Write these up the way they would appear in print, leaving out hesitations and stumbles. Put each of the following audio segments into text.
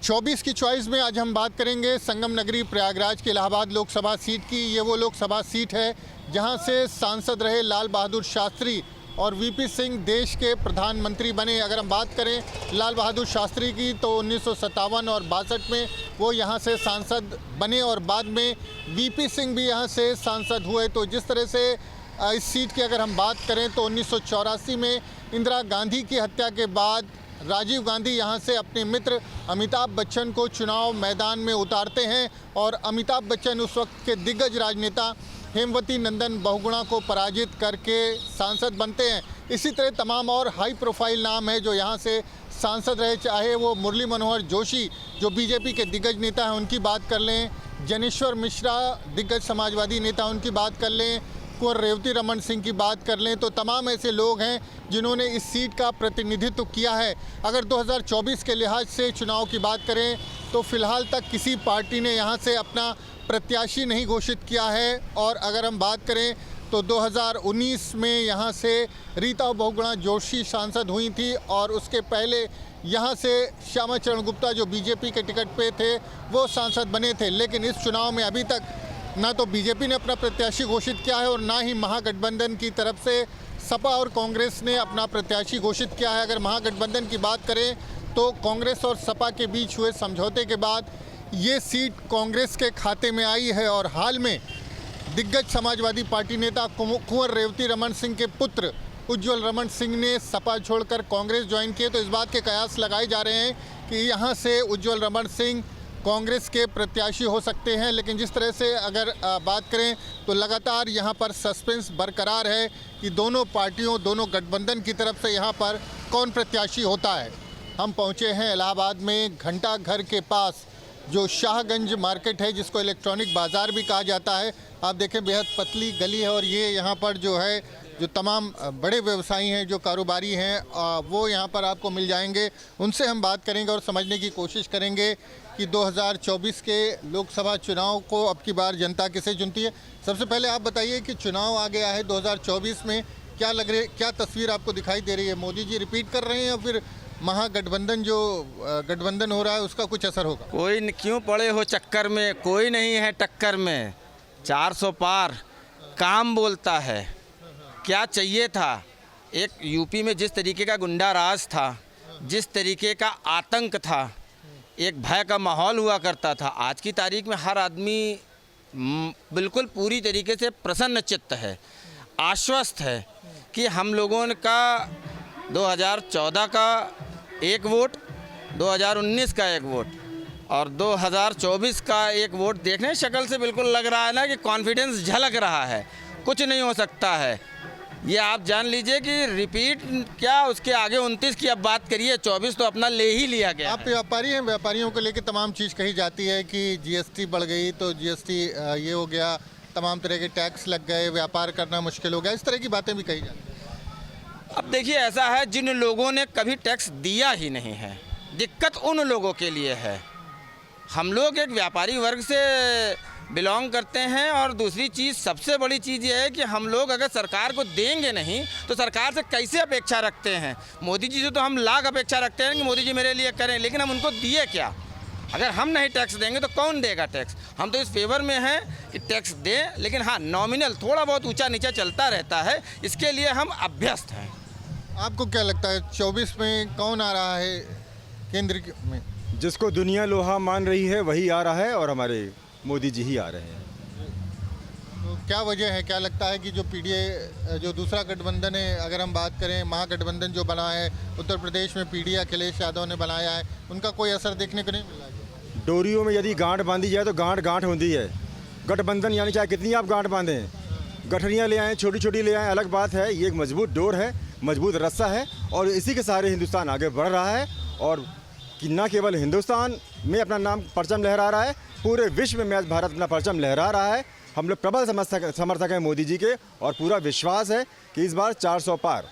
24 की चॉइस में आज हम बात करेंगे संगम नगरी प्रयागराज के इलाहाबाद लोकसभा सीट की। ये वो लोकसभा सीट है जहां से सांसद रहे लाल बहादुर शास्त्री और वीपी सिंह देश के प्रधानमंत्री बने। अगर हम बात करें लाल बहादुर शास्त्री की तो 1957 और 62 में वो यहाँ से सांसद बने और बाद में वीपी सिंह भी यहाँ से सांसद हुए। तो जिस तरह से इस सीट की अगर हम बात करें तो 1984 में इंदिरा गांधी की हत्या के बाद राजीव गांधी यहाँ से अपने मित्र अमिताभ बच्चन को चुनाव मैदान में उतारते हैं और अमिताभ बच्चन उस वक्त के दिग्गज राजनेता हेमवती नंदन बहुगुणा को पराजित करके सांसद बनते हैं। इसी तरह तमाम और हाई प्रोफाइल नाम है जो यहाँ से सांसद रहे, चाहे वो मुरली मनोहर जोशी जो बीजेपी के दिग्गज नेता हैं उनकी बात कर लें, जनेश्वर मिश्रा दिग्गज समाजवादी नेता उनकी बात कर लें, कुंवर रेवती रमन सिंह की बात कर लें, तो तमाम ऐसे लोग हैं जिन्होंने इस सीट का प्रतिनिधित्व किया है। अगर 2024 के लिहाज से चुनाव की बात करें तो फिलहाल तक किसी पार्टी ने यहाँ से अपना प्रत्याशी नहीं घोषित किया है। और अगर हम बात करें तो 2019 में यहाँ से रीता बहुगुणा जोशी सांसद हुई थी और उसके पहले यहाँ से श्यामा चरण गुप्ता जो बीजेपी के टिकट पे थे वो सांसद बने थे। लेकिन इस चुनाव में अभी तक ना तो बीजेपी ने अपना प्रत्याशी घोषित किया है और ना ही महागठबंधन की तरफ से सपा और कांग्रेस ने अपना प्रत्याशी घोषित किया है। अगर महागठबंधन की बात करें तो कांग्रेस और सपा के बीच हुए समझौते के बाद ये सीट कांग्रेस के खाते में आई है और हाल में दिग्गज समाजवादी पार्टी नेता कुंवर रेवती रमन सिंह के पुत्र उज्ज्वल रमन सिंह ने सपा छोड़कर कांग्रेस ज्वाइन किए। तो इस बात के कयास लगाए जा रहे हैं कि यहाँ से उज्ज्वल रमन सिंह कांग्रेस के प्रत्याशी हो सकते हैं। लेकिन जिस तरह से अगर बात करें तो लगातार यहाँ पर सस्पेंस बरकरार है कि दोनों पार्टियों, दोनों गठबंधन की तरफ से यहाँ पर कौन प्रत्याशी होता है। हम पहुँचे हैं इलाहाबाद में घंटा घर के पास जो शाहगंज मार्केट है जिसको इलेक्ट्रॉनिक बाज़ार भी कहा जाता है। आप देखें बेहद पतली गली है और ये यहाँ पर जो है जो तमाम बड़े व्यवसायी हैं, जो कारोबारी हैं, वो यहाँ पर आपको मिल जाएंगे। उनसे हम बात करेंगे और समझने की कोशिश करेंगे कि 2024 के लोकसभा चुनाव को अब की बार जनता किसे चुनती है। सबसे पहले आप बताइए कि चुनाव आ गया है 2024 में, क्या तस्वीर आपको दिखाई दे रही है? मोदी जी रिपीट कर रहे हैं या फिर महागठबंधन जो गठबंधन हो रहा है उसका कुछ असर होगा? कोई क्यों पड़े हो चक्कर में, कोई नहीं है टक्कर में। 400 पार काम बोलता है। क्या चाहिए था? एक यूपी में जिस तरीके का गुंडा राज था, जिस तरीके का आतंक था, एक भय का माहौल हुआ करता था, आज की तारीख में हर आदमी बिल्कुल पूरी तरीके से प्रसन्न चित्त है, आश्वस्त है कि हम लोगों का 2014 का एक वोट, 2019 का एक वोट और 2024 का एक वोट देखने शक्ल से बिल्कुल लग रहा है ना कि कॉन्फिडेंस झलक रहा है। कुछ नहीं हो सकता है, ये आप जान लीजिए कि रिपीट क्या, उसके आगे 29 की अब बात करिए, 24 तो अपना ले ही लिया गया। आप व्यापारी हैं, व्यापारियों को लेकर तमाम चीज़ कही जाती है कि जीएसटी बढ़ गई तो जीएसटी ये हो गया, तमाम तरह के टैक्स लग गए, व्यापार करना मुश्किल हो गया, इस तरह की बातें भी कही जाती हैं। अब देखिए ऐसा है, जिन लोगों ने कभी टैक्स दिया ही नहीं है, दिक्कत उन लोगों के लिए है। हम लोग एक व्यापारी वर्ग से बिलोंग करते हैं और दूसरी चीज़, सबसे बड़ी चीज़ ये है कि हम लोग अगर सरकार को देंगे नहीं तो सरकार से कैसे अपेक्षा रखते हैं? मोदी जी से तो हम लाख अपेक्षा रखते हैं कि मोदी जी मेरे लिए करें, लेकिन हम उनको दिए क्या? अगर हम नहीं टैक्स देंगे तो कौन देगा टैक्स? हम तो इस फेवर में हैं कि टैक्स दें, लेकिन हाँ नॉमिनल थोड़ा बहुत ऊंचा नीचा चलता रहता है, इसके लिए हम अभ्यस्त हैं। आपको क्या लगता है 24 में कौन आ रहा है केंद्र में? जिसको दुनिया लोहा मान रही है वही आ रहा है और हमारे मोदी जी ही आ रहे हैं। तो क्या वजह है, क्या लगता है कि जो पीडीए जो दूसरा गठबंधन है, अगर हम बात करें महागठबंधन जो बना है उत्तर प्रदेश में, पीडीए अखिलेश यादव ने बनाया है, उनका कोई असर देखने को नहीं मिल रहा है? डोरियों में यदि गांठ बांधी जाए तो गांठ गांठ होती है। गठबंधन यानी चाहे कितनी आप गांठ बांधें, गठरियाँ ले आएँ, छोटी छोटी ले आएँ, अलग बात है। ये एक मजबूत डोर है, मजबूत रस्सा है और इसी के सहारे हिंदुस्तान आगे बढ़ रहा है और कि न केवल हिंदुस्तान में अपना नाम परचम लहरा रहा है, पूरे विश्व में आज भारत अपना परचम लहरा रहा है। हम लोग प्रबल समर्थक हैं मोदी जी के और पूरा विश्वास है कि इस बार 400 पार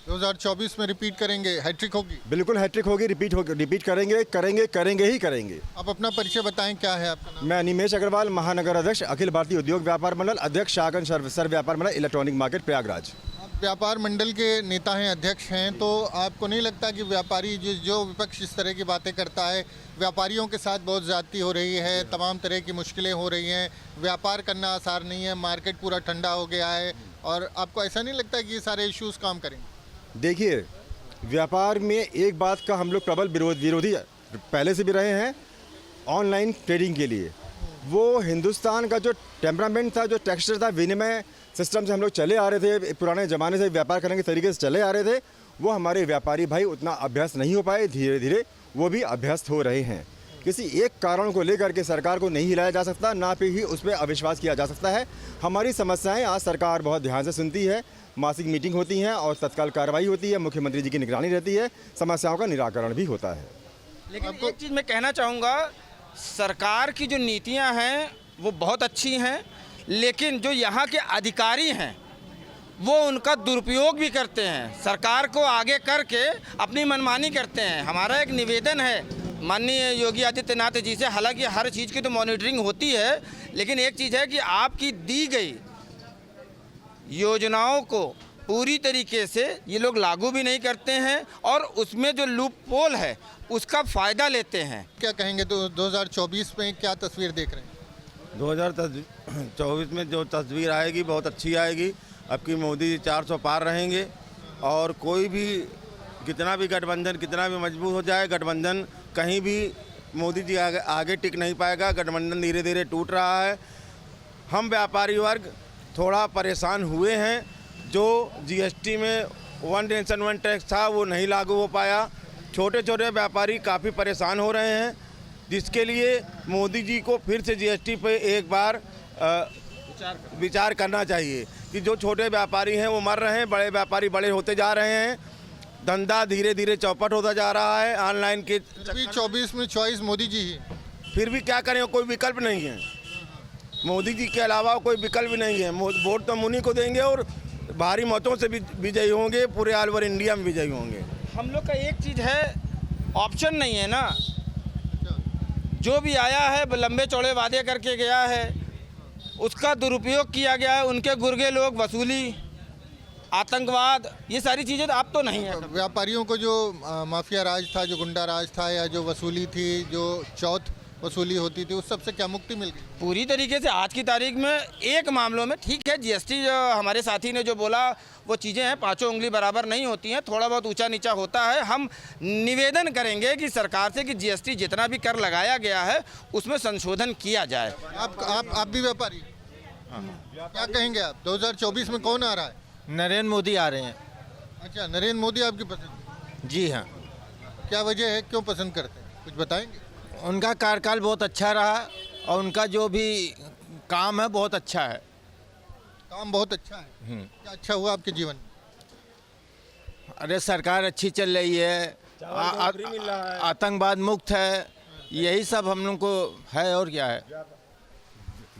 2024 में रिपीट करेंगे, हैट्रिक होगी? बिल्कुल हैट्रिक होगी, रिपीट करेंगे ही करेंगे। आप अपना परिचय बताएं, क्या है आपका नाम? मैं निमेश अग्रवाल, महानगर अध्यक्ष, अखिल भारतीय उद्योग व्यापार मंडल, अध्यक्ष शाहगंज सर्व व्यापार मंडल, इलेक्ट्रॉनिक मार्केट प्रयागराज। आप व्यापार मंडल के नेता हैं, अध्यक्ष हैं, तो आपको नहीं लगता कि व्यापारी जो विपक्ष इस तरह की बातें करता है, व्यापारियों के साथ बहुत ज़्यादती हो रही है, तमाम तरह की मुश्किलें हो रही हैं, व्यापार करना आसान नहीं है, मार्केट पूरा ठंडा हो गया है, और आपको ऐसा नहीं लगता कि ये सारे इश्यूज़ काम करेंगे? देखिए, व्यापार में एक बात का हम लोग प्रबल विरोधी पहले से भी रहे हैं, ऑनलाइन ट्रेडिंग के लिए। वो हिंदुस्तान का जो टेम्परामेंट था, जो टेक्सचर था, विनिमय सिस्टम से हम लोग चले आ रहे थे, पुराने ज़माने से व्यापार करने के तरीके से चले आ रहे थे, वो हमारे व्यापारी भाई उतना अभ्यस्त नहीं हो पाए। धीरे धीरे वो भी अभ्यस्त हो रहे हैं। किसी एक कारण को लेकर के सरकार को नहीं हिलाया जा सकता, ना ही उस पर अविश्वास किया जा सकता है। हमारी समस्याएं आज सरकार बहुत ध्यान से सुनती है, मासिक मीटिंग होती हैं और तत्काल कार्रवाई होती है, मुख्यमंत्री जी की निगरानी रहती है, समस्याओं का निराकरण भी होता है। लेकिन एक चीज़ मैं कहना चाहूँगा, सरकार की जो नीतियां हैं वो बहुत अच्छी हैं, लेकिन जो यहाँ के अधिकारी हैं वो उनका दुरुपयोग भी करते हैं, सरकार को आगे करके अपनी मनमानी करते हैं। हमारा एक निवेदन है माननीय योगी आदित्यनाथ जी से, हालांकि हर चीज़ की तो मॉनिटरिंग होती है, लेकिन एक चीज़ है कि आपकी दी गई योजनाओं को पूरी तरीके से ये लोग लागू भी नहीं करते हैं और उसमें जो लूप पोल है उसका फ़ायदा लेते हैं। क्या कहेंगे, तो 2024 में क्या तस्वीर देख रहे हैं? 2024 में जो तस्वीर आएगी बहुत अच्छी आएगी। अब की मोदी 400 पार रहेंगे और कोई भी कितना भी गठबंधन कितना भी मजबूत हो जाए, गठबंधन कहीं भी मोदी जी आगे टिक नहीं पाएगा। गठबंधन धीरे धीरे टूट रहा है। हम व्यापारी वर्ग थोड़ा परेशान हुए हैं। जो जीएसटी में वन नेशन वन टैक्स था वो नहीं लागू हो पाया। छोटे छोटे व्यापारी काफ़ी परेशान हो रहे हैं, जिसके लिए मोदी जी को फिर से जीएसटी पे एक बार विचार करना चाहिए कि जो छोटे व्यापारी हैं वो मर रहे हैं, बड़े व्यापारी बड़े होते जा रहे हैं, धंधा धीरे धीरे चौपट होता जा रहा है ऑनलाइन के। 24 में चॉइस मोदी जी ही, फिर भी क्या करें, कोई विकल्प नहीं है। मोदी जी के अलावा कोई विकल्प नहीं है। वोट तो मुनी को देंगे और भारी मतों से भी विजयी होंगे, पूरे ऑल ओवर इंडिया में विजयी होंगे। हम लोग का एक चीज़ है, ऑप्शन नहीं है ना। जो भी आया है लंबे चौड़े वादे करके गया है, उसका दुरुपयोग किया गया है। उनके गुर्गे लोग, वसूली, आतंकवाद, ये सारी चीज़ें तो अब तो नहीं है। व्यापारियों को जो माफिया राज था, जो गुंडा राज था, या जो वसूली थी, जो चौथ वसूली होती थी, उस सब से क्या मुक्ति मिल गई? पूरी तरीके से आज की तारीख में एक मामलों में ठीक है, जीएसटी जो हमारे साथी ने जो बोला वो चीज़ें हैं, पाँचों उंगली बराबर नहीं होती हैं, थोड़ा बहुत ऊंचा नीचा होता है। हम निवेदन करेंगे कि सरकार से कि जीएसटी जितना भी कर लगाया गया है उसमें संशोधन किया जाए। आप भी व्यापारी, क्या कहेंगे आप? 2024 में कौन आ रहा है? नरेंद्र मोदी आ रहे हैं। अच्छा, नरेंद्र मोदी आपकी पसंद? जी हाँ, क्या वजह है, क्यों पसंद करते हैं, कुछ बताएंगे? उनका कार्यकाल बहुत अच्छा रहा और उनका जो भी काम है बहुत अच्छा है। काम बहुत अच्छा है। क्या अच्छा हुआ आपके जीवन में? अरे सरकार अच्छी चल रही है, आतंकवाद मुक्त है, यही सब हम लोग को है, और क्या है।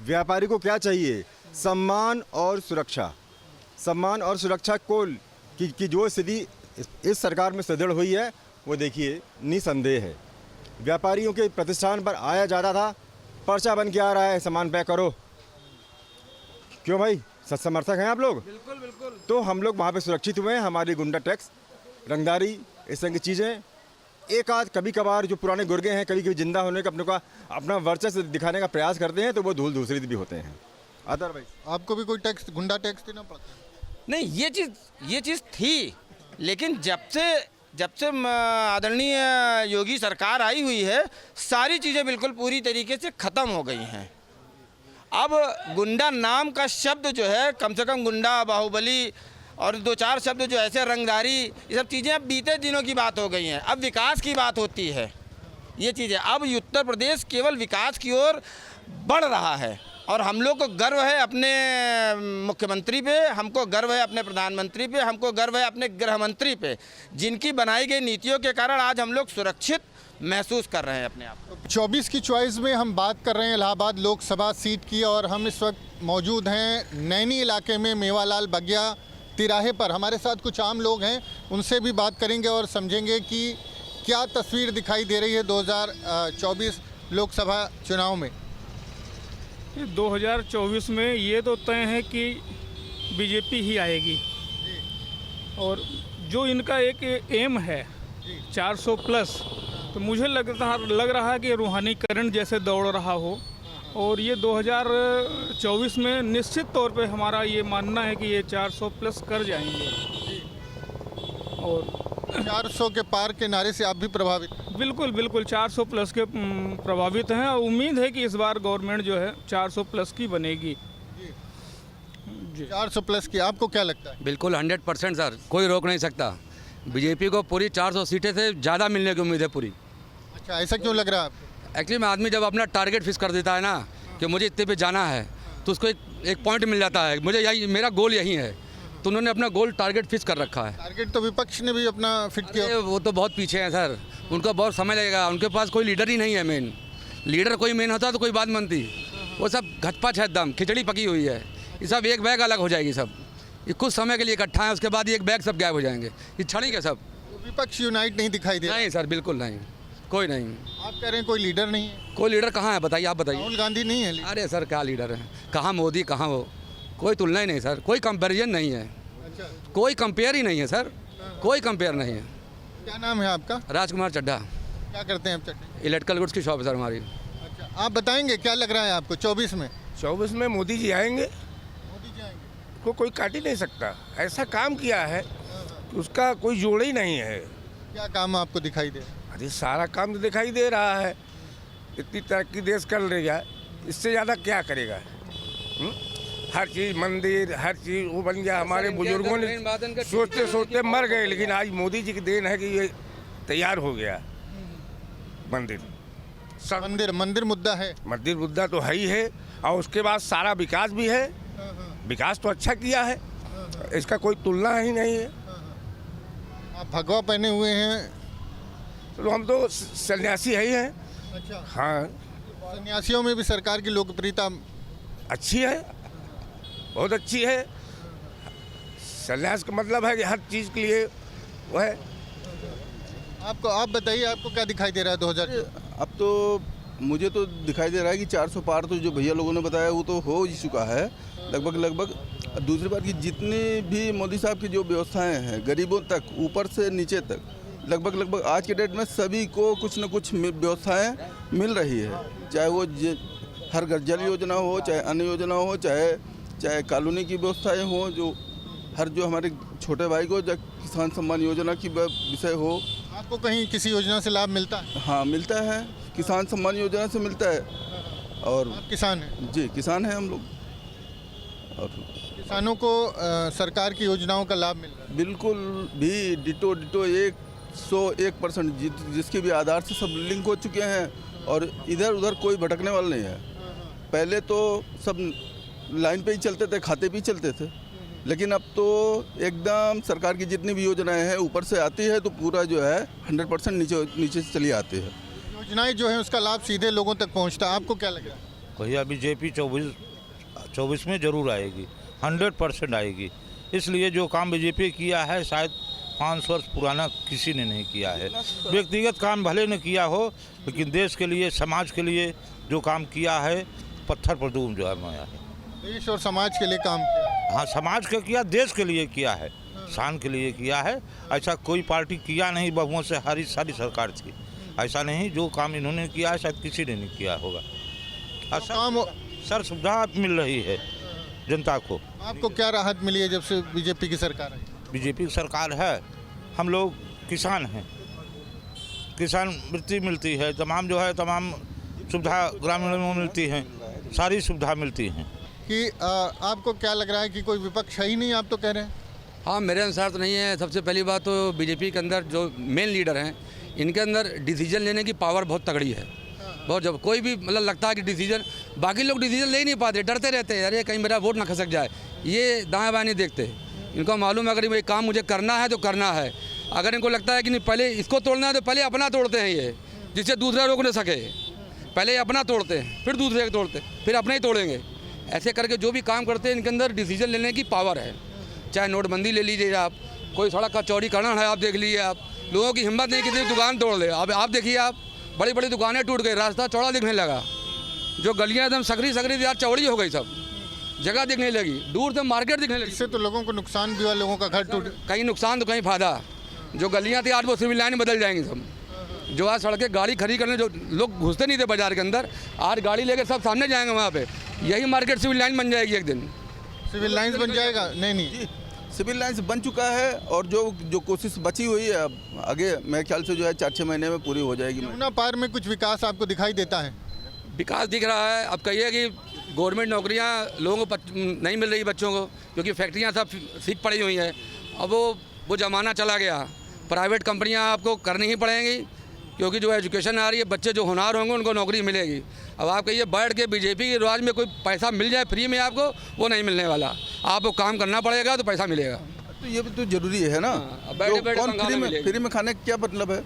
व्यापारी को क्या चाहिए? सम्मान और सुरक्षा। सम्मान और सुरक्षा को की जो स्थिति इस सरकार में सुदृढ़ हुई है वो देखिए निसंदेह है। व्यापारियों के प्रतिष्ठान पर आया जाता था, पर्चा बन के आ रहा है, सामान पैक करो। क्यों भाई, सच समर्थक हैं आप लोग? बिल्कुल बिल्कुल। तो हम लोग वहाँ पे सुरक्षित हुए हैं। हमारी गुंडा टैक्स, रंगदारी, इस तरह की चीज़ें, एक आध कभी कभार जो पुराने गुर्गे हैं कभी कभी जिंदा होने का अपना वर्चस्व दिखाने का प्रयास करते हैं, तो वो धूल दूसरी भी होते हैं। अदरवाइज आपको भी कोई टैक्स, गुंडा टैक्स देना पड़ता है? नहीं, ये चीज़ थी, लेकिन जब से आदरणीय योगी सरकार आई हुई है, सारी चीज़ें बिल्कुल पूरी तरीके से ख़त्म हो गई हैं। अब गुंडा नाम का शब्द जो है, कम से कम गुंडा, बाहुबली और दो चार शब्द जो ऐसे, रंगदारी, ये सब चीज़ें अब बीते दिनों की बात हो गई हैं। अब विकास की बात होती है। ये चीज़ें अब उत्तर प्रदेश केवल विकास की ओर बढ़ रहा है और हम लोग को गर्व है अपने मुख्यमंत्री पे, हमको गर्व है अपने प्रधानमंत्री पे, हमको गर्व है अपने गृह मंत्री पे, जिनकी बनाई गई नीतियों के कारण आज हम लोग सुरक्षित महसूस कर रहे हैं अपने आप को। 24 की चॉइस में हम बात कर रहे हैं इलाहाबाद लोकसभा सीट की, और हम इस वक्त मौजूद हैं नैनी इलाके में, मेवालाल बगिया तिराहे पर। हमारे साथ कुछ आम लोग हैं, उनसे भी बात करेंगे और समझेंगे कि क्या तस्वीर दिखाई दे रही है 2024 लोकसभा चुनाव में। 2024 में ये तो तय है कि बीजेपी ही आएगी। और जो इनका एक एम है 400 प्लस, तो मुझे लग रहा है कि रूहानीकरण जैसे दौड़ रहा हो, और ये 2024 में निश्चित तौर पे हमारा ये मानना है कि ये 400 प्लस कर जाएंगे। और 400 के पार के नारे से आप भी प्रभावित हैं? बिल्कुल बिल्कुल 400 प्लस के प्रभावित हैं, और उम्मीद है कि इस बार गवर्नमेंट जो है 400 प्लस की बनेगी। 400 प्लस की आपको क्या लगता है? बिल्कुल 100% सर, कोई रोक नहीं सकता। बीजेपी को पूरी 400 सीटें से ज़्यादा मिलने की उम्मीद है पूरी। अच्छा, ऐसा क्यों लग रहा है आपको? एक्चुअली में आदमी जब अपना टारगेट फिक्स कर देता है ना कि मुझे इतने पे जाना है, तो उसको एक पॉइंट मिल जाता है, मुझे यही मेरा गोल यही है, तो उन्होंने अपना गोल टारगेट फिक्स कर रखा है। टारगेट तो विपक्ष ने भी अपना फिट किया। वो तो बहुत पीछे हैं सर, उनको बहुत समय लगेगा, उनके पास कोई लीडर ही नहीं है। मेन लीडर कोई मेन होता तो कोई बात बनती, वो सब घचपच है, एकदम खिचड़ी पकी हुई है। ये सब एक बैग अलग हो जाएगी सब, ये कुछ समय के लिए इकट्ठा है, उसके बाद एक बैग सब गायब हो जाएंगे, ये छड़ेंगे सब। विपक्ष यूनाइट नहीं दिखाई दे रहा। नहीं सर, बिल्कुल नहीं, कोई नहीं। आप कह रहे हैं कोई लीडर नहीं है? कोई लीडर कहाँ है बताइए, आप बताइए। राहुल गांधी नहीं है लीडर? अरे सर क्या लीडर है, कहाँ मोदी कहाँ वो, कोई तुलना ही नहीं सर, कोई कंपैरिजन नहीं है, अच्छा, कोई कंपेयर ही नहीं है सर, कोई कंपेयर नहीं है। क्या नाम है आपका? राजकुमार चड्ढा, क्या करते हैं आप चट्टी? इलेक्ट्रिकल गुड्स की शॉप है सर हमारी। अच्छा, आप बताएंगे क्या लग रहा है आपको 24 में? 24 में मोदी जी आएंगे, मोदी जी आएंगे। को कोई काट ही नहीं सकता। ऐसा काम किया है कि उसका कोई जोड़ ही नहीं है। क्या काम आपको दिखाई दे रहा है? अरे सारा काम तो दिखाई दे रहा है, इतनी तरक्की देश कर लेगा, इससे ज़्यादा क्या करेगा? हर चीज़, मंदिर, हर चीज़ वो बन गया। हमारे बुजुर्गों ने सोचते सोचते मर गए, लेकिन आज मोदी जी की देन है कि ये तैयार हो गया मंदिर। सब मंदिर मुद्दा है। मंदिर मुद्दा तो है ही है, और उसके बाद सारा विकास भी है। विकास तो अच्छा किया है, इसका कोई तुलना ही नहीं है। आप भगवा पहने हुए हैं। तो हम तो सन्यासी है ही हैं। अच्छा, हाँ, सन्यासियों में भी सरकार की लोकप्रियता अच्छी है, बहुत अच्छी है। सन्यास का मतलब है कि हर चीज़ के लिए वो है। आपको, आप बताइए आपको क्या दिखाई दे रहा है 2000? अब तो मुझे तो दिखाई दे रहा है कि 400 पार तो जो भैया लोगों ने बताया वो तो हो ही चुका है लगभग। दूसरी बात कि जितनी भी मोदी साहब की जो व्यवस्थाएं हैं गरीबों तक, ऊपर से नीचे तक, लगभग आज के डेट में सभी को कुछ न कुछ व्यवस्थाएं मिल रही है। चाहे वो हर घर जल योजना हो, चाहे अन्य योजना हो, चाहे कॉलोनी की व्यवस्थाएं हो, जो हमारे छोटे भाई को किसान सम्मान योजना की विषय हो। आपको कहीं किसी योजना से लाभ मिलता है? हाँ, मिलता है, किसान सम्मान योजना से मिलता है। और आप किसान हैं? जी, किसान हैं हम लोग। और किसानों को सरकार की योजनाओं का लाभ मिल रहा है? बिल्कुल भी डिटो 101%, जिसके भी आधार से सब लिंक हो चुके हैं, और इधर उधर कोई भटकने वाला नहीं है। पहले तो सब लाइन पे ही चलते थे, खाते पे ही चलते थे, लेकिन अब तो एकदम सरकार की जितनी भी योजनाएं हैं ऊपर से आती है तो पूरा जो है 100% नीचे से चली आती है। योजनाएं जो है उसका लाभ सीधे लोगों तक पहुंचता है। आपको क्या लग रहा है? भैया बीजेपी 24 में ज़रूर आएगी, 100% आएगी। इसलिए जो काम बीजेपी किया है शायद 5 वर्ष पुराना किसी ने नहीं किया है। व्यक्तिगत काम भले न किया हो, लेकिन देश के लिए, समाज के लिए जो काम किया है, पत्थर पर दूम जो है माया है। देश और समाज के लिए काम किया। हाँ, समाज के किया, देश के लिए किया है, शान के लिए किया है। ऐसा कोई पार्टी किया नहीं, बहुओं से सारी सरकार थी। ऐसा नहीं, जो काम इन्होंने किया है शायद किसी ने नहीं किया होगा। काम सर सुविधा मिल रही है जनता को। आपको क्या राहत मिली है जब से बीजेपी की सरकार आई? बीजेपी की सरकार है, हम लोग किसान हैं, किसान वृत्ति मिलती है, तमाम सुविधा ग्रामीणों में मिलती हैं, सारी सुविधा मिलती हैं। कि आपको क्या लग रहा है कि कोई विपक्ष है ही नहीं, आप तो कह रहे हैं? हाँ, मेरे अनुसार तो नहीं है। सबसे पहली बात तो बीजेपी के अंदर जो मेन लीडर हैं, इनके अंदर डिसीजन लेने की पावर बहुत तगड़ी है। बहुत, जब कोई भी मतलब लगता है कि डिसीजन, बाकी लोग डिसीजन ले ही नहीं पाते, डरते रहते हैं, अरे कहीं मेरा वोट ना खसक जाए, ये दाएं बाएं नहीं देखते। इनको मालूम है अगर ये काम मुझे करना है तो करना है। अगर इनको लगता है कि नहीं पहले इसको तोड़ना है तो पहले अपना तोड़ते हैं, ये जिससे दूसरा रोक न सके। पहले अपना तोड़ते हैं, फिर दूसरे को तोड़ते, फिर अपने ही तोड़ेंगे। ऐसे करके जो भी काम करते हैं इनके अंदर डिसीजन लेने की पावर है। चाहे नोटबंदी ले लीजिए आप, कोई सड़क का चौड़ीकरण है, आप देख लीजिए, आप लोगों की हिम्मत नहीं किसी दुकान तोड़ ले। अब आप देखिए, आप बड़ी बड़ी दुकानें टूट गई, रास्ता चौड़ा दिखने लगा, जो गलियां एकदम सकरी यार चौड़ी हो गई सब। जगह दिखने लगी, दूर से मार्केट दिखने लगी। इससे तो लोगों को नुकसान भी हुआ, लोगों का घर टूट। कहीं नुकसान तो कहीं फायदा। जो गलियां थी आज वो सिविल लाइन बदल जाएंगी सब। जो आज सड़कें गाड़ी खड़ी करने जो लोग घुसते नहीं थे बाजार के अंदर, आज गाड़ी लेकर सब सामने जाएंगे वहाँ पे। यही मार्केट सिविल लाइन बन जाएगी एक दिन। सिविल लाइंस बन जाएगा? नहीं, सिविल लाइन्स बन चुका है और जो कोशिश बची हुई है अब आगे मेरे ख्याल से जो है 4-6 महीने में पूरी हो जाएगी। यमुना पार में कुछ विकास आपको दिखाई देता है? विकास दिख रहा है। अब कहिए कि गवर्नमेंट नौकरियां लोगों को नहीं मिल रही बच्चों को, क्योंकि फैक्ट्रियां सब सीख पड़ी हुई हैं। अब वो ज़माना चला गया। प्राइवेट कंपनियां आपको करनी ही पड़ेंगी, क्योंकि जो एजुकेशन आ रही है, बच्चे जो होनहार होंगे उनको नौकरी मिलेगी। अब आप कहिए बैठ के बीजेपी के राज में कोई पैसा मिल जाए फ्री में आपको, वो नहीं मिलने वाला। आपको काम करना पड़ेगा तो पैसा मिलेगा। तो ये भी तो जरूरी है ना। बैठे बैठे कौन फ्री में खाने का क्या मतलब है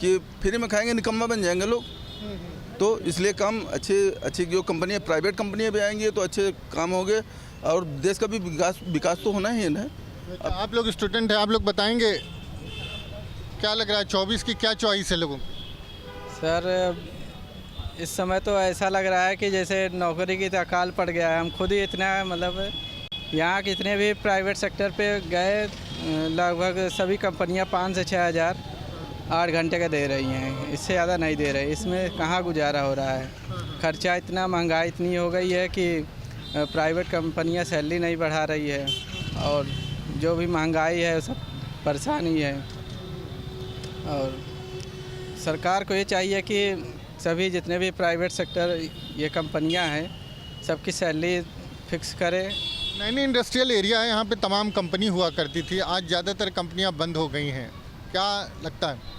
कि फ्री में खाएंगे निकम्मा बन जाएंगे लोग। तो इसलिए काम अच्छी जो कंपनियां, प्राइवेट कंपनियां भी आएंगी तो अच्छे काम होंगे और देश का भी विकास तो होना ही है ना। आप लोग स्टूडेंट हैं, आप लोग बताएंगे क्या लग रहा है 24 की क्या चॉइस है लोगों की? सर इस समय तो ऐसा लग रहा है कि जैसे नौकरी की अकाल पड़ गया है। हम खुद ही इतना मतलब यहाँ कितने भी प्राइवेट सेक्टर पे गए, लगभग सभी कंपनियाँ 5 से 6 हज़ार 8 घंटे का दे रही हैं, इससे ज़्यादा नहीं दे रही। इसमें कहाँ गुजारा हो रहा है? खर्चा इतना, महंगाई इतनी हो गई है कि प्राइवेट कंपनियाँ सैलरी नहीं बढ़ा रही है और जो भी महंगाई है सब परेशानी है। और सरकार को ये चाहिए कि सभी जितने भी प्राइवेट सेक्टर ये कंपनियां हैं सबकी सैलरी फिक्स करे। नैनी इंडस्ट्रियल एरिया है, यहाँ पे तमाम कंपनी हुआ करती थी, आज ज़्यादातर कंपनियां बंद हो गई हैं, क्या लगता है?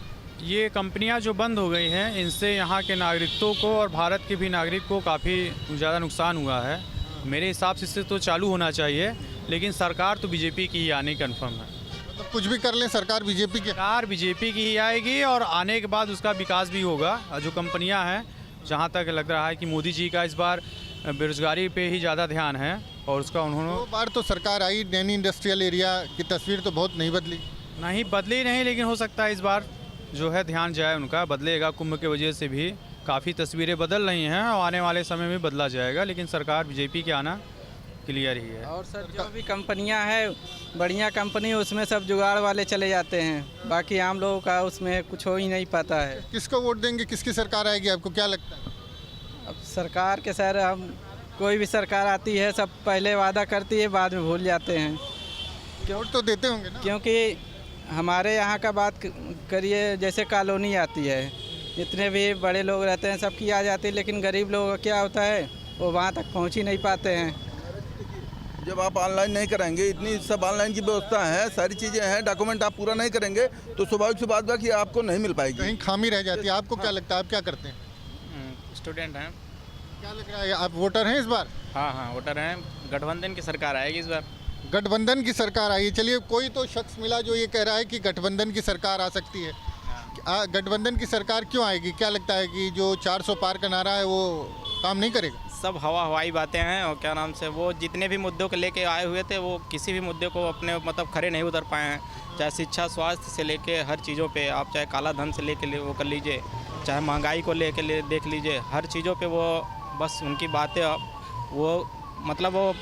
ये कंपनियां जो बंद हो गई हैं इनसे यहाँ के नागरिकों को और भारत के भी नागरिक को काफ़ी ज़्यादा नुकसान हुआ है। मेरे हिसाब से इससे तो चालू होना चाहिए, लेकिन सरकार तो बीजेपी की ही आनी कन्फर्म है। तो कुछ भी कर लें सरकार बीजेपी की? सरकार बीजेपी की ही आएगी और आने के बाद उसका विकास भी होगा। जो कंपनियां हैं, जहां तक लग रहा है कि मोदी जी का इस बार बेरोजगारी पे ही ज़्यादा ध्यान है और उसका उन्होंने 2 बार तो सरकार आई, नैनी इंडस्ट्रियल एरिया की तस्वीर तो बहुत नहीं बदली। नहीं, लेकिन हो सकता है इस बार जो है ध्यान जाए उनका, बदलेगा। कुंभ की वजह से भी काफ़ी तस्वीरें बदल रही हैं और आने वाले समय में बदला जाएगा, लेकिन सरकार बीजेपी के आना क्लियर ही है। और सर जो भी कंपनियां हैं, बढ़िया कंपनी, उसमें सब जुगाड़ वाले चले जाते हैं, बाकी आम लोगों का उसमें कुछ हो ही नहीं पाता है। किसको वोट देंगे, किसकी सरकार आएगी, आपको क्या लगता है? अब सरकार के सर, हम कोई भी सरकार आती है सब पहले वादा करती है, बाद में भूल जाते हैं। वोट तो देते होंगे ना? क्योंकि हमारे यहाँ का बात करिए, जैसे कॉलोनी आती है, जितने भी बड़े लोग रहते हैं सबकी आ जाती है, लेकिन गरीब लोगों का क्या होता है, वो वहाँ तक पहुँच ही नहीं पाते हैं। जब आप ऑनलाइन नहीं कराएंगे, इतनी सब ऑनलाइन की व्यवस्था है, सारी चीज़ें हैं, डॉक्यूमेंट आप पूरा नहीं करेंगे तो स्वाभाविक सी बात है कि आपको नहीं मिल पाएगी, कहीं खामी रह जाती है। आपको क्या लगता है, आप क्या करते हैं? स्टूडेंट हैं। क्या लग रहा है, आप वोटर हैं इस बार? हाँ, वोटर हैं। गठबंधन की सरकार आएगी इस बार। गठबंधन की सरकार आई है। चलिए, कोई तो शख्स मिला जो ये कह रहा है कि गठबंधन की सरकार आ सकती है। गठबंधन की सरकार क्यों आएगी? क्या लगता है कि जो 400 पार का नारा है वो काम नहीं करेगा? सब हवाई बातें हैं और क्या नाम से वो जितने भी मुद्दों को लेके आए हुए थे वो किसी भी मुद्दे को अपने मतलब खड़े नहीं उतर पाए हैं। चाहे शिक्षा, स्वास्थ्य से लेके हर चीज़ों पे, आप चाहे काला धन से लेके वो कर लीजिए, चाहे महंगाई को लेके देख लीजिए, हर चीज़ों पे वो बस उनकी बातें वो मतलब वो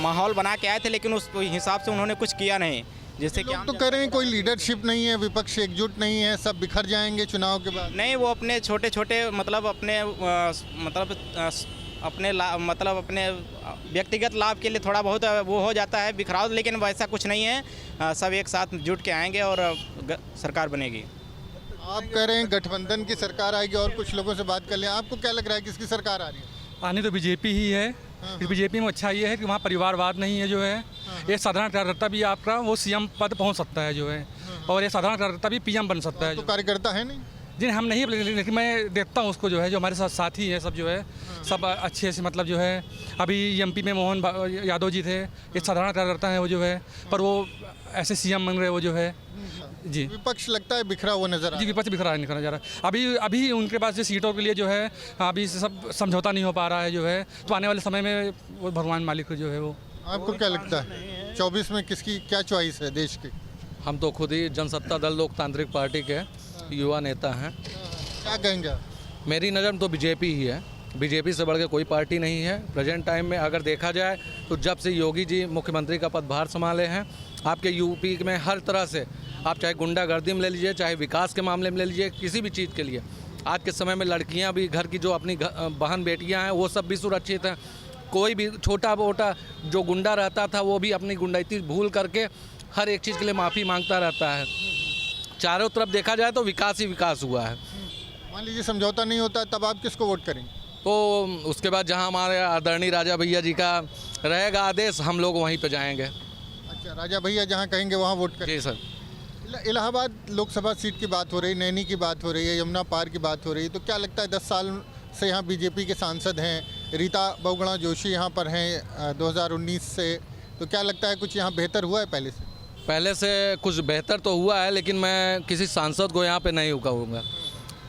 माहौल बना के आए थे, लेकिन उस हिसाब से उन्होंने कुछ किया नहीं। जैसे कि तो कह रहे हैं कोई लीडरशिप नहीं है, विपक्ष एकजुट नहीं है, सब बिखर जाएंगे चुनाव के बाद। नहीं, वो अपने छोटे छोटे मतलब अपने अपने व्यक्तिगत लाभ के लिए थोड़ा बहुत वो हो जाता है बिखराव, लेकिन वैसा कुछ नहीं है। सब एक साथ जुट के आएंगे और सरकार बनेगी। आप कह रहे हैं गठबंधन की सरकार आएगी, और कुछ लोगों से बात कर लें, आपको क्या लग रहा है किसकी सरकार आ रही है? आने तो बीजेपी ही है। इस बीजेपी में अच्छा ये है कि वहाँ परिवारवाद नहीं है, जो है एक साधारण कार्यकर्ता भी आपका वो सीएम पद पहुँच सकता है जो है, और एक साधारण कार्यकर्ता भी पीएम बन सकता है। तो कार्यकर्ता है नहीं जी, हम नहीं, लेकिन मैं देखता हूँ उसको जो है, जो हमारे साथ साथी हैं सब जो है, सब अच्छे से मतलब जो है, अभी एमपी में मोहन यादव जी थे, एक साधारण कार्यकर्ता हैं वो जो है, पर वो ऐसे सीएम बन रहे वो जो है जी। विपक्ष लगता है बिखरा हुआ नजर आ रहा है। जी, विपक्ष बिखरा निकला जा रहा है। अभी उनके पास जो सीटों के लिए जो है अभी सब समझौता नहीं हो पा रहा है जो है, तो आने वाले समय में वो भगवान मालिक जो है वो। आपको क्या लगता है 24 में किसकी क्या चॉइस है देश की? हम तो खुद ही जनसत्ता दल लोकतांत्रिक पार्टी के युवा नेता हैं। क्या कहेंगे आप? मेरी नज़र में तो बीजेपी ही है। बीजेपी से बढ़ के कोई पार्टी नहीं है प्रेजेंट टाइम में। अगर देखा जाए तो जब से योगी जी मुख्यमंत्री का पदभार संभाले हैं, आपके यूपी में हर तरह से, आप चाहे गुंडागर्दी में ले लीजिए, चाहे विकास के मामले में ले लीजिए, किसी भी चीज़ के लिए आज के समय में लड़कियां भी, घर की जो अपनी बहन बेटियां हैं वो सब भी सुरक्षित हैं। कोई भी छोटा मोटा जो गुंडा रहता था वो भी अपनी गुंडाइती भूल करके हर एक चीज़ के लिए माफ़ी मांगता रहता है। चारों तरफ देखा जाए तो विकास ही विकास हुआ है। मान लीजिए समझौता नहीं होता तब आप किसको वोट करेंगे? तो उसके बाद जहां हमारे आदरणीय राजा भैया जी का रहेगा आदेश, हम लोग वहीं पे जाएंगे। अच्छा, राजा भैया जहाँ कहेंगे वहाँ वोट करेंगे? जी सर। इलाहाबाद लोकसभा सीट की बात हो रही, नैनी की बात हो रही है, यमुना पार की बात हो रही है, तो क्या लगता है 10 साल से यहाँ बीजेपी के सांसद हैं, रीता बहुगुणा जोशी यहाँ पर हैं 2019 से, तो क्या लगता है कुछ यहाँ बेहतर हुआ है पहले से? पहले से कुछ बेहतर तो हुआ है, लेकिन मैं किसी सांसद को यहाँ पे नहीं कहूँगा,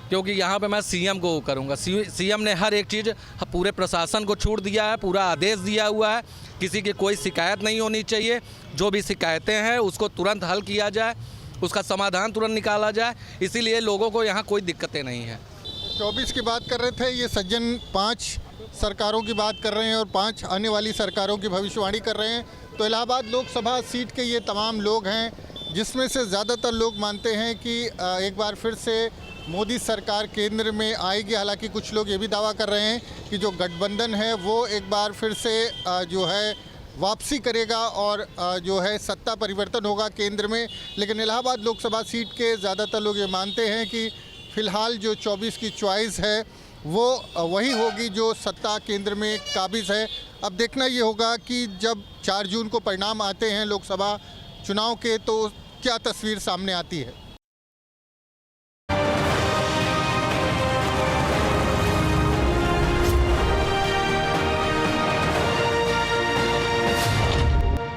क्योंकि यहाँ पे मैं सीएम को करूँगा। सीएम ने हर एक चीज़ पूरे प्रशासन को छूट दिया है, पूरा आदेश दिया हुआ है, किसी की कोई शिकायत नहीं होनी चाहिए। जो भी शिकायतें हैं उसको तुरंत हल किया जाए, उसका समाधान तुरंत निकाला जाए, इसीलिए लोगों को यहाँ कोई दिक्कतें नहीं हैं। 24 की बात कर रहे थे, ये सज्जन 5 सरकारों की बात कर रहे हैं और 5 आने वाली सरकारों की भविष्यवाणी कर रहे हैं। तो इलाहाबाद लोकसभा सीट के ये तमाम लोग हैं, जिसमें से ज़्यादातर लोग मानते हैं कि एक बार फिर से मोदी सरकार केंद्र में आएगी। हालांकि कुछ लोग ये भी दावा कर रहे हैं कि जो गठबंधन है वो एक बार फिर से जो है वापसी करेगा और जो है सत्ता परिवर्तन होगा केंद्र में। लेकिन इलाहाबाद लोकसभा सीट के ज़्यादातर लोग ये मानते हैं कि फ़िलहाल जो 24 की चॉइस है वो वही होगी जो सत्ता केंद्र में काबिज़ है। अब देखना ये होगा कि जब 4 जून को परिणाम आते हैं लोकसभा चुनाव के, तो क्या तस्वीर सामने आती है।